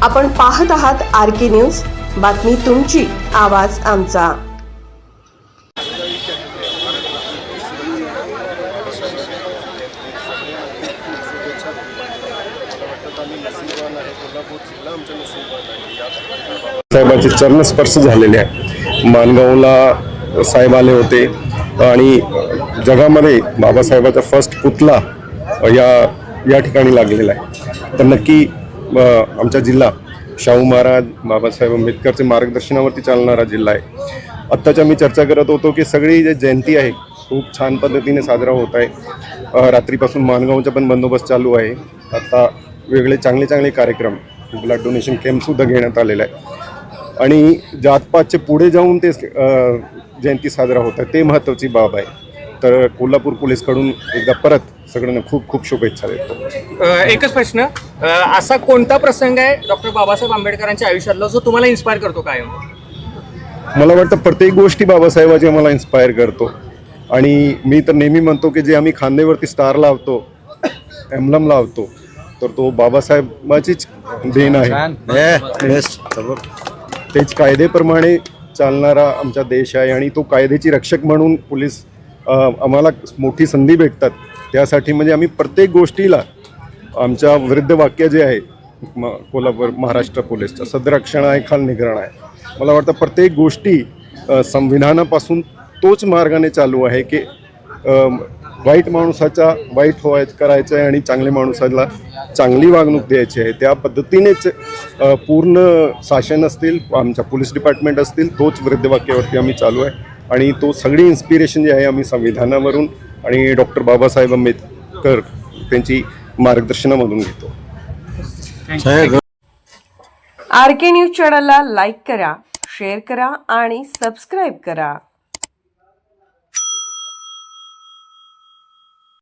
आपण पाहत आहात RK न्यूज, बातमी तुमची, आवाज आमचा। साहेबांचे चरणस्पर्श झालेले आहे। मानगावला साहेब आले होते आणि जगामध्ये बाबासाहेबांचा फर्स्ट पुतळा या ठिकाणी लागलेला आहे। तर नक्की आमचा जिल्हा शाहू महाराज बाबासाहेब आंबेडकरचे मार्गदर्शनावरती चालणारा जिल्हा आहे। आत्ताच मी चर्चा करत होतो की सगळी जी जयंती आहे खूप छान पद्धतीने साजरा होत आहे। रात्रीपासून मानगावचा पण बंदोबस्त चालू आहे। आता वेगळे चांगले कार्यक्रम, ब्लड डोनेशन कॅम्पसुद्धा घेण्यात आलेला आहे आणि जातपातचे पुढे जाऊन ते जयंती साजरा होत आहे, ते महत्त्वाची बाब आहे। तर कोल्हापूर पोलीसकडून एकदा परत सगळ्यांना खूप शुभेच्छा देतो। एकच प्रश्न, असा कोणता प्रसंग आहे डॉक्टर बाबासाहेब आंबेडकरांच्या आयुष्यातला जो तुम्हाला इन्स्पायर करतो कायम? मला वाटतं प्रत्येक गोष्टी बाबासाहेबाची मला इन्स्पायर करतो आणि मी तर नेहमी म्हणतो की जे आम्ही खांद्यावरती स्टार लावतो, एम्ब्लम लावतो, तर तो बाबासाहेबाचीच देण आहे। तेच कायद्याप्रमाणे चालणारा आमचा देश आहे आणि तो कायद्याची रक्षक म्हणून पोलीस आम्हाला मोठी संधी भेटतात। त्यासाठी म्हणजे आम्ही प्रत्येक गोष्टीला आमच्या विरुद्ध वाक्य जे आहे कोल्हापूर महाराष्ट्र पोलीसचं सदरक्षण आहे, खाल निगरण आहे। मला वाटतं प्रत्येक गोष्टी संविधानापासून तोच मार्गाने चालू आहे की वाईट माणसाचा वाईट करायचं आहे आणि चांगल्या माणसाला चांगली वागणूक द्यायची आहे। त्या पद्धतीनेच पूर्ण शासन असतील, आमच्या पोलीस डिपार्टमेंट असतील, तोच वृद्धवाक्यावरती आम्ही चालू आहे आणि तो सगळी इन्स्पिरेशन जी आहे आम्ही संविधानावरून आणि डॉक्टर बाबासाहेब आंबेडकर त्यांची मार्गदर्शनामधून घेतो। RK न्यूज चॅनलला लाईक करा, शेअर करा आणि सबस्क्राईब करा।